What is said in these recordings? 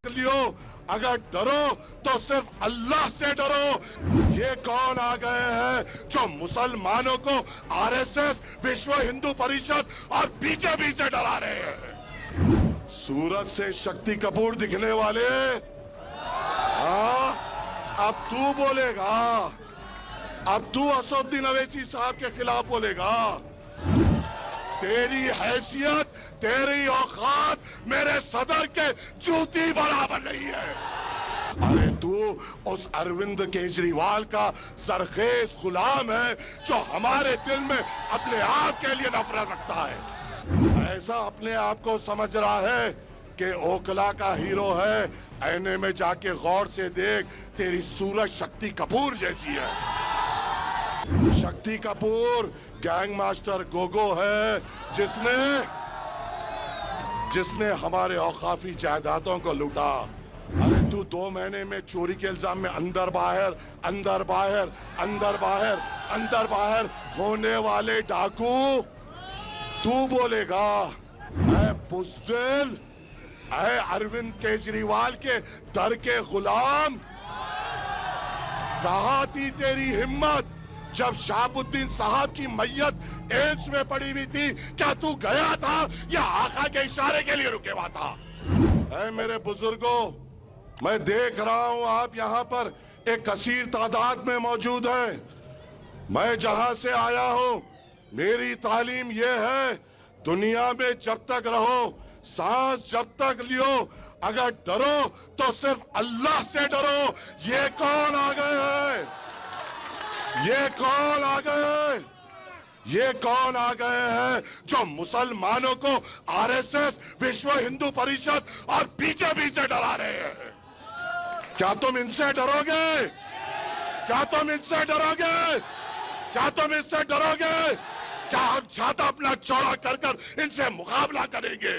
लियो, अगर डरो तो सिर्फ अल्लाह से डरो। ये कौन आ गए हैं जो मुसलमानों को आरएसएस, विश्व हिंदू परिषद और बीजेपी से डरा रहे हैं? सूरत से शक्ति कपूर दिखने वाले, हाँ अब तू बोलेगा, अब तू असदुद्दीन अवैसी साहब के खिलाफ बोलेगा। तेरी हैसियत, तेरी औकात मेरे सदर के जूती बराबर नहीं है। अरे तू उस अरविंद केजरीवाल का सरखेज गुलाम है जो हमारे दिल में अपने आप के लिए नफरत रखता है। ऐसा अपने आप को समझ रहा है कि ओखला का हीरो है। आईने में जाके गौर से देख, तेरी सूरत शक्ति कपूर जैसी है। शक्ति कपूर गैंग मास्टर गोगो है जिसने हमारे औकाफी जायदादों को लूटा। अरे तू 2 महीने में चोरी के इल्जाम में अंदर बाहर अंदर बाहर अंदर बाहर अंदर बाहर होने वाले डाकू तू बोलेगा? ऐ बुज़दिल, ऐ अरविंद केजरीवाल के दर के गुलाम, कहाँ थी तेरी हिम्मत जब शहाबुद्दीन साहब की मैयत एम्स में पड़ी हुई थी? क्या तू गया था या आका के इशारे के लिए रुके हुआ था? ऐ मेरे बुजुर्गों, मैं देख रहा हूं आप यहाँ पर एक कसीर तादाद में मौजूद हैं। मैं जहां से आया हूं, मेरी तालीम यह है, दुनिया में जब तक रहो, सांस जब तक लियो, अगर डरो तो सिर्फ अल्लाह से डरो। ये कौन आ गए हैं? ये कौन आ गए? ये कौन आ गए हैं जो मुसलमानों को आरएसएस, विश्व हिंदू परिषद और बीजेपी से डरा रहे हैं? क्या तुम इनसे डरोगे? क्या तुम इनसे डरोगे? क्या तुम इससे डरोगे? क्या हम छाता अपना चौड़ा कर कर इनसे मुकाबला करेंगे?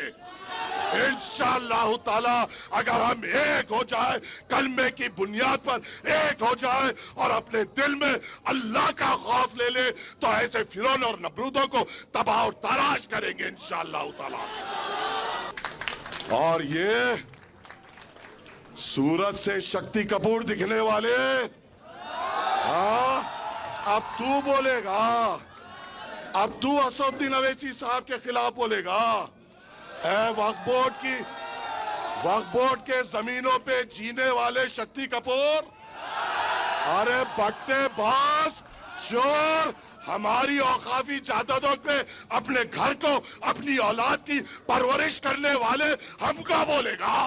इंशाअल्लाह ताला अगर हम एक हो जाए, कलमे की बुनियाद पर एक हो जाए और अपने दिल में अल्लाह का खौफ ले ले, तो ऐसे फिरौन और नमरूदों को तबाह और तराश करेंगे इंशाअल्लाह ताला। और ये सूरत से शक्ति कपूर दिखने वाले, हाँ अब तू बोलेगा, अब तू असदुद्दीन अवैसी साहब के खिलाफ बोलेगा। वक्फ बोर्ड के जमीनों पे जीने वाले शक्ति कपूर, अरे बट्टे बाज चोर, हमारी औकाफी जायदादों पे अपने घर को, अपनी औलाद की परवरिश करने वाले हमको बोलेगा?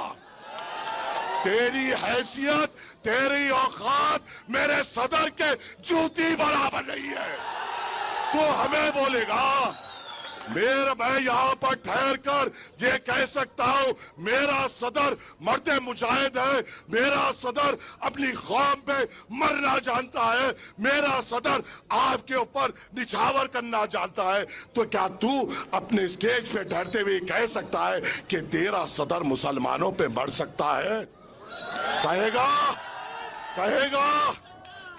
तेरी हैसियत, तेरी औकात मेरे सदर के जूती बराबर नहीं है। तो हमें बोलेगा? मैं यहाँ पर ठहर कर ये कह सकता हूँ, मेरा सदर मर्द मुजाहिद है, मेरा सदर अपनी कौम पे मरना जानता है, मेरा सदर आपके ऊपर निछावर करना जानता है। तो क्या तू अपने स्टेज पे ठहरते हुए कह सकता है कि तेरा सदर मुसलमानों पे मर सकता है? कहेगा? कहेगा?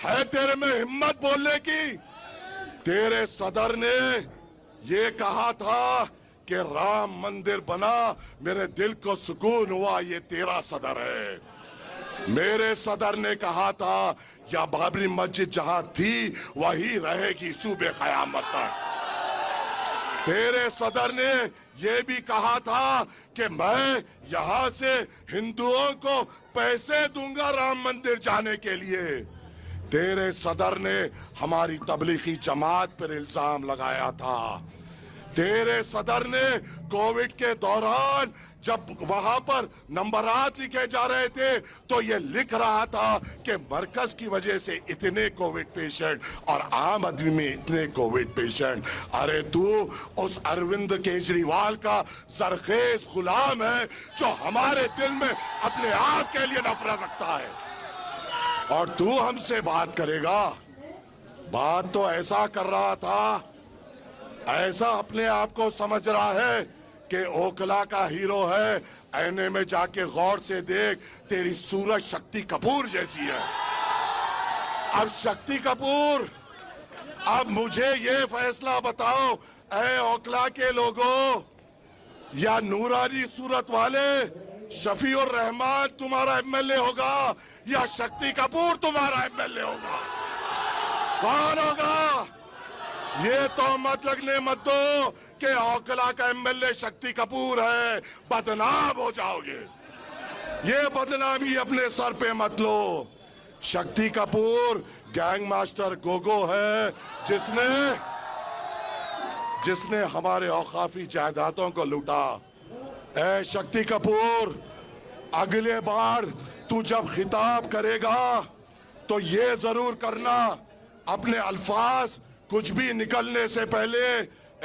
है तेरे में हिम्मत बोलने की? तेरे सदर ने ये कहा था कि राम मंदिर बना, मेरे दिल को सुकून हुआ, ये तेरा सदर है। मेरे सदर ने कहा था या बाबरी मस्जिद जहां थी वही रहेगी सूबे क़यामत तक। तेरे सदर ने ये भी कहा था कि मैं यहां से हिंदुओं को पैसे दूंगा राम मंदिर जाने के लिए। तेरे सदर ने हमारी तबलीगी जमात पर इल्जाम लगाया था। तेरे सदर ने कोविड के दौरान जब वहां पर नंबरात लिखे जा रहे थे तो ये लिख रहा था कि मरकज की वजह से इतने कोविड पेशेंट और आम आदमी में इतने कोविड पेशेंट। अरे तू उस अरविंद केजरीवाल का सरखेज गुलाम है जो हमारे दिल में अपने आप के लिए नफरत रखता है, और तू हमसे बात करेगा? बात तो ऐसा कर रहा था, ऐसा अपने आप को समझ रहा है कि ओखला का हीरो है। आईने में जाके गौर से देख, तेरी सूरत शक्ति कपूर जैसी है। अब शक्ति कपूर, अब मुझे ये फैसला बताओ, ऐ ओखला के लोगों या नूरानी सूरत वाले, शफीउर रहमान तुम्हारा एमएलए होगा या शक्ति कपूर तुम्हारा एमएलए होगा? कौन होगा? ये तो मत लगने मत दो कि ओखला का एमएलए शक्ति कपूर है, बदनाम हो जाओगे। ये बदनामी अपने सर पे मत लो। शक्ति कपूर गैंग मास्टर गोगो है जिसने हमारे औकाफी जायदादों को लूटा। ए शक्ति कपूर, अगले बार तू जब खिताब करेगा तो ये जरूर करना, अपने अल्फाज कुछ भी निकलने से पहले,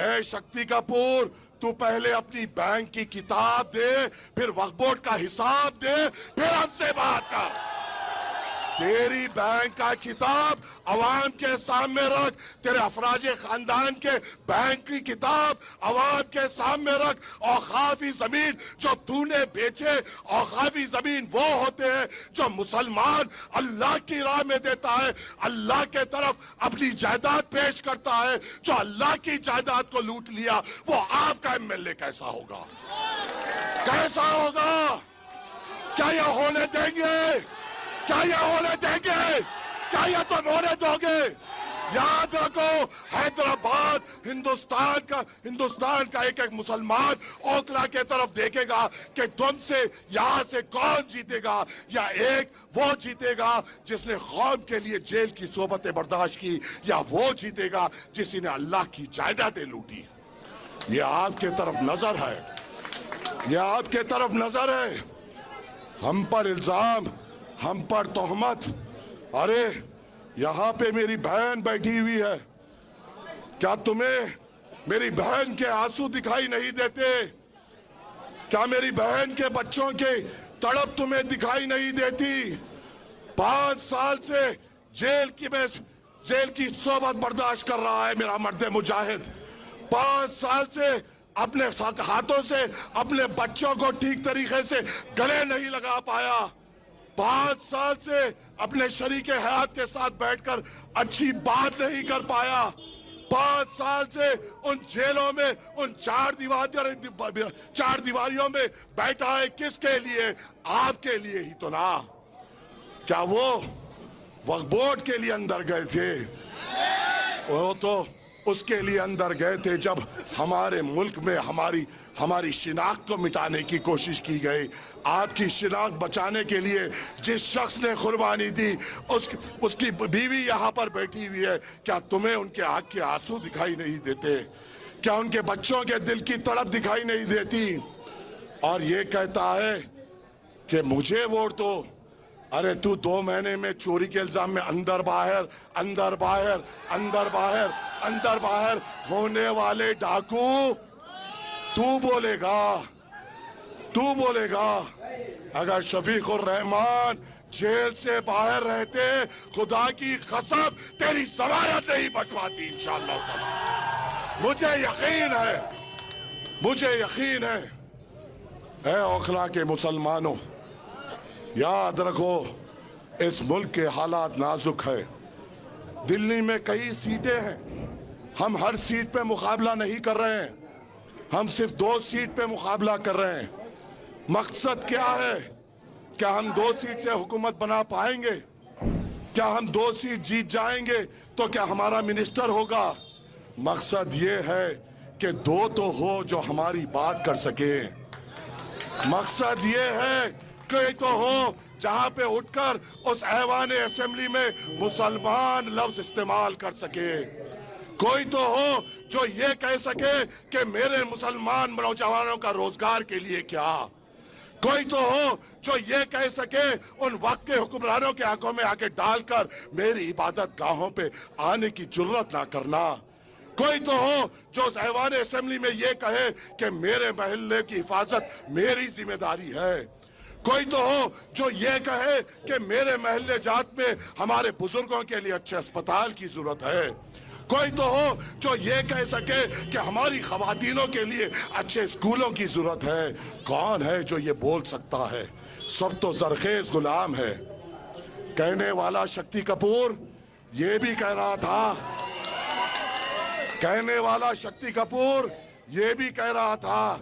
ए शक्ति कपूर तू पहले अपनी बैंक की किताब दे, फिर वक्फ बोर्ड का हिसाब दे, फिर हमसे बात कर। तेरी बैंक का किताब अवाम के सामने रख, तेरे अफराजे खानदान के बैंक की किताब अवाम के सामने रख। औकाफी जमीन जो तूने बेचे, औकाफी जमीन वो होते हैं जो मुसलमान अल्लाह की राह में देता है, अल्लाह के तरफ अपनी जायदाद पेश करता है। जो अल्लाह की जायदाद को लूट लिया वो आपका एमएलए कैसा होगा? कैसा होगा? क्या यह होने देंगे? क्या ये होने देंगे? क्या ये तुम होने दोगे? याद रखो, हैदराबाद हिंदुस्तान का एक एक मुसलमान ओखला के तरफ देखेगा कि तुमसे यहां से कौन जीतेगा, या एक वो जीतेगा जिसने कौम के लिए जेल की सोबतें बर्दाश्त की, या वो जीतेगा जिसने अल्लाह की जायदादें लूटी। ये आपके तरफ नजर है, ये आपके तरफ नजर है। हम पर इल्जाम, हम पर तोहमत। अरे यहां पे मेरी बहन बैठी हुई है, क्या तुम्हें मेरी बहन के आंसू दिखाई नहीं देते? क्या मेरी बहन के बच्चों के तड़प तुम्हें दिखाई नहीं देती? 5 साल से जेल की सोबत बर्दाश्त कर रहा है मेरा मर्द मुजाहिद। 5 साल से अपने हाथों से अपने बच्चों को ठीक तरीके से गले नहीं लगा पाया। 5 साल से अपने शरीके हयात के साथ बैठकर अच्छी बात नहीं कर पाया। 5 साल से उन जेलों में, उन चार दीवारियों में बैठा है। किसके लिए? आपके लिए ही तो ना। क्या वो वक्फ बोर्ड के लिए अंदर गए थे? वो तो उसके लिए अंदर गए थे जब हमारे मुल्क में हमारी शिनाख्त को मिटाने की कोशिश की गई। आपकी शिनाख्त बचाने के लिए जिस शख्स ने कुर्बानी दी, उसकी बीवी यहाँ पर बैठी हुई है। क्या तुम्हें उनके आंख के आंसू दिखाई नहीं देते? क्या उनके बच्चों के दिल की तड़प दिखाई नहीं देती? और ये कहता है कि मुझे वोट दो। अरे तू 2 महीने में चोरी के इल्जाम में अंदर बाहर होने वाले डाकू तू बोलेगा? अगर शफीकुर रहमान जेल से बाहर रहते, खुदा की कसम तेरी जमानत नहीं बचवाती इंशाअल्लाह ताला। मुझे यकीन है। ऐ ओखला के मुसलमानों, याद रखो इस मुल्क के हालात नाजुक है। दिल्ली में कई सीटें हैं, हम हर सीट पे मुकाबला नहीं कर रहे हैं, हम सिर्फ 2 सीट पे मुकाबला कर रहे हैं। मकसद क्या है? क्या हम 2 सीट से हुकूमत बना पाएंगे? क्या हम 2 सीट जीत जाएंगे तो क्या हमारा मिनिस्टर होगा? मकसद ये है कि 2 तो हो जो हमारी बात कर सके। मकसद ये है कि तो हो जहां पे उठकर उस ऐवान असेंबली में मुसलमान लफ्ज इस्तेमाल कर सके। कोई तो हो जो ये कह सके कि मेरे मुसलमान नौजवानों का रोजगार के लिए क्या। कोई तो हो जो ये कह सके उन वक्त के हुक्मरानों के आंखों में आके डालकर मेरी इबादत गाहों पे आने की जुर्रत ना करना। कोई तो हो जो उस ऐवान असेंबली में ये कहे कि मेरे महल्ले की हिफाजत मेरी जिम्मेदारी है। कोई तो हो जो ये कहे कि मेरे महल्ले जात में हमारे बुजुर्गों के लिए अच्छे अस्पताल की जरूरत है। कोई तो हो जो ये कह सके कि हमारी खवातीनों के लिए अच्छे स्कूलों की जरूरत है। कौन है जो ये बोल सकता है? सब तो जरखेज गुलाम है। कहने वाला शक्ति कपूर ये भी कह रहा था, कहने वाला शक्ति कपूर ये भी कह रहा था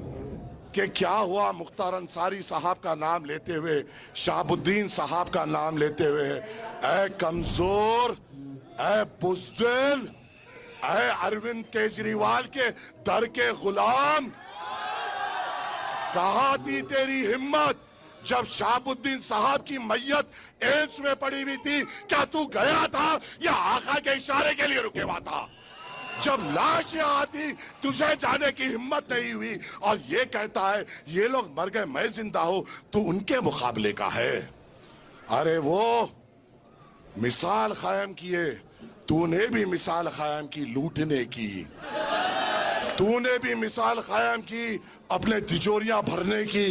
कि क्या हुआ मुख्तार अंसारी साहब का नाम लेते हुए, शहाबुद्दीन साहब का नाम लेते हुए, ऐ कमजोर, ऐ बुज़दिल, ऐ अरविंद केजरीवाल के दर के गुलाम, कहाँ थी तेरी हिम्मत जब शहाबुद्दीन साहब की मैयत एम्स में पड़ी हुई थी? क्या तू गया था या आका के इशारे के लिए रुके हुआ था? जब लाश यहाँ आती तुझे जाने की हिम्मत नहीं हुई और ये कहता है ये लोग मर गए मैं जिंदा हूं, तू उनके मुकाबले का है। अरे वो मिसाल कायम किए, तूने भी मिसाल कायम की लूटने की, तूने भी मिसाल कायम की अपने तिजोरियां भरने की।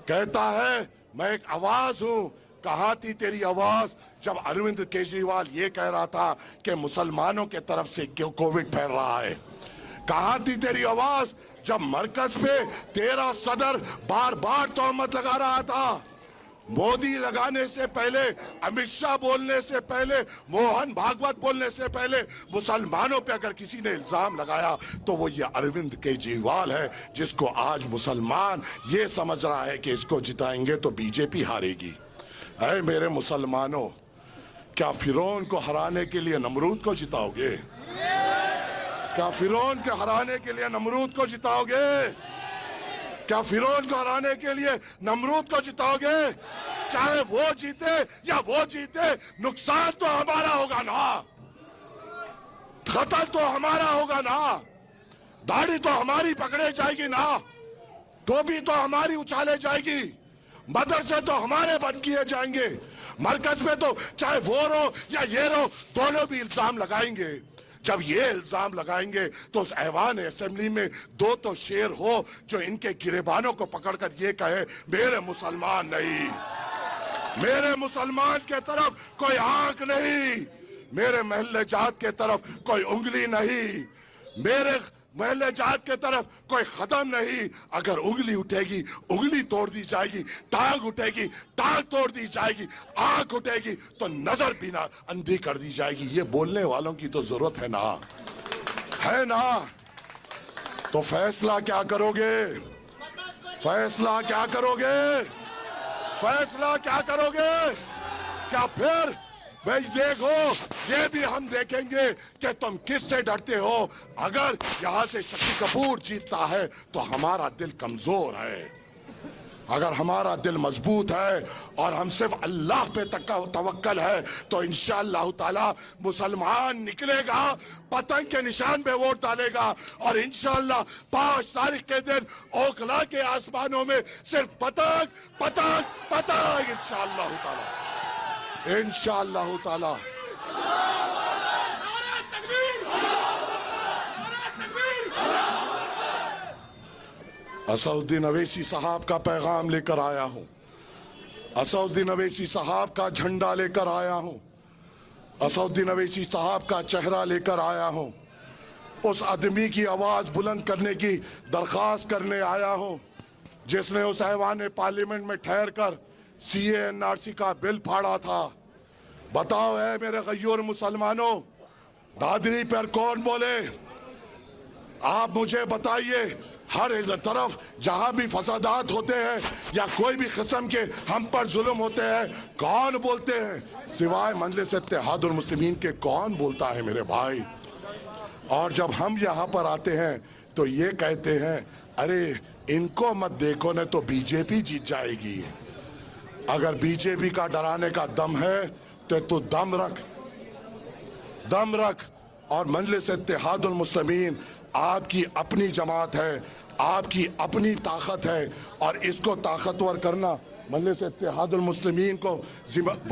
कहता है मैं एक आवाज हूं, कहाँ थी तेरी आवाज जब अरविंद केजरीवाल ये कह रहा था कि मुसलमानों के तरफ से क्यों कोविड फैल रहा है? कहाँ थी तेरी आवाज जब मरकज पे तेरा सदर बार बार तोहमत लगा रहा था? मोदी लगाने से पहले, अमित शाह बोलने से पहले, मोहन भागवत बोलने से पहले मुसलमानों पे अगर किसी ने इल्जाम लगाया तो वो ये अरविंद केजरीवाल है, जिसको आज मुसलमान ये समझ रहा है कि इसको जिताएंगे तो बीजेपी हारेगी। ऐ मेरे मुसलमानों, क्या फिरौन को हराने के लिए नमरूद को जिताओगे? क्या फिरौन को हराने के लिए नमरूद को जिताओगे? क्या फिरौन को हराने के लिए नमरूद को जिताओगे? चाहे वो जीते या वो जीते, नुकसान तो हमारा होगा ना, खतल तो हमारा होगा ना, दाढ़ी तो हमारी पकड़े जाएगी ना, टोपी तो हमारी उछाले जाएगी, मदरसे तो हमारे बंद किए जाएंगे, मरकज में तो चाहे वो रो या ये रो दोनों भी इल्जाम लगाएंगे। जब ये इल्जाम लगाएंगे तो उस ऐवान असेंबली में दो तो शेर हो जो इनके गिरेबानों को पकड़कर ये कहे मेरे मुसलमान नहीं, मेरे मुसलमान के तरफ कोई आंख नहीं, मेरे महल्ले जात के तरफ कोई उंगली नहीं, मेरे महल्ले जात के तरफ कोई कदम नहीं। अगर उंगली उठेगी उंगली तोड़ दी जाएगी, टांग उठेगी टांग तोड़ दी जाएगी, आंख उठेगी तो नजर भी ना अंधी कर दी जाएगी। ये बोलने वालों की तो जरूरत है ना, है ना? तो फैसला क्या करोगे? फैसला क्या करोगे? फैसला क्या करोगे? क्या फिर भाई देखो, ये भी हम देखेंगे कि तुम किससे डरते हो। अगर यहां से शक्ति कपूर जीतता है तो हमारा दिल कमजोर है, अगर हमारा दिल मजबूत है और हम सिर्फ अल्लाह पे तवक्कल है तो इंशाअल्लाह ताला मुसलमान निकलेगा, पतंग के निशान पे वोट डालेगा और इंशाअल्लाह 5 तारीख के दिन ओखला के आसमानों में सिर्फ पतंग पतंग पतंग इंशाअल्लाह ताला, इंशाअल्लाह ताला। असदुद्दीन अवैसी साहब का पैगाम लेकर आया हूं, असदुद्दीन अवैसी साहब का झंडा लेकर आया हूं, असदुद्दीन अवैसी साहब का चेहरा लेकर आया हूं, उस आदमी की आवाज बुलंद करने की दरखास्त करने आया हूं जिसने उस ऐवान पार्लियामेंट में ठहर कर CA NRC का बिल फाड़ा था। बताओ है मेरे गयूर मुसलमानों, दादरी पर कौन बोले? आप मुझे बताइए, हर तरफ जहां भी फसादात होते हैं या कोई भी किस्म के हम पर जुल्म होते हैं, कौन बोलते हैं? सिवाय मजलिस इत्तेहादुल मुस्लिमीन के कौन बोलता है मेरे भाई? और जब हम यहाँ पर आते हैं तो ये कहते हैं अरे इनको मत देखो न तो बीजेपी जीत जाएगी। अगर बीजेपी का डराने का दम है तो तू दम रख, दम रख। और मजलिस इत्तेहादुल मुस्लिमीन आपकी अपनी जमात है, आपकी अपनी ताकत है और इसको ताकतवर करना, मजलिस इत्तेहादुल मुस्लिमीन को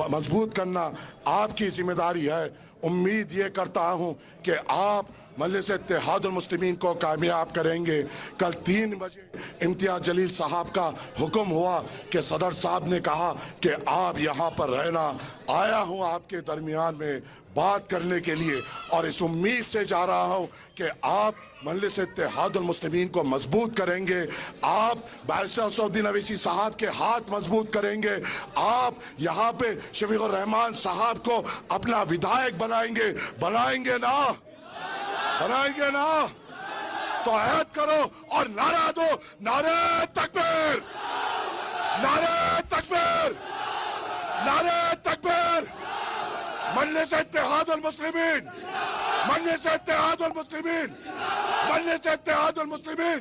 मजबूत करना आपकी जिम्मेदारी है। उम्मीद ये करता हूँ कि आप मजलिस इत्तेहादुल मुस्लिमीन को कामयाब करेंगे। कल 3 बजे इम्तियाज जलील साहब का हुक्म हुआ कि सदर साहब ने कहा कि आप यहाँ पर रहना, आया हूँ आपके दरमियान में बात करने के लिए और इस उम्मीद से जा रहा हूँ कि आप मजलिस इत्तेहादुल मुस्लिमीन को मजबूत करेंगे, आप बैरिस्टर असदुद्दीन अवैसी साहब के हाथ मजबूत करेंगे, आप यहाँ पे शफीकुर रहमान साहब को अपना विधायक बनाएंगे, बनाएंगे ना, बनाएंगे ना? तो ऐद करो और नारा दो, नारे तकबीर, नारे तकबीर, नारे तकबीर। मजलिस इत्तेहादुल मुस्लिमीन, मजलिस इत्तेहादुल मुस्लिमीन, मजलिस इत्तेहादुल मुस्लिमीन।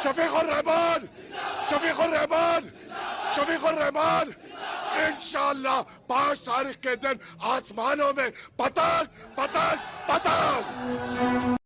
शफीकुर रहमान, शफीकुर रहमान, शफीकुर रहमान। इंशाअल्लाह 5 तारीख के दिन आसमानों में पतंग, पतंग, पतंग।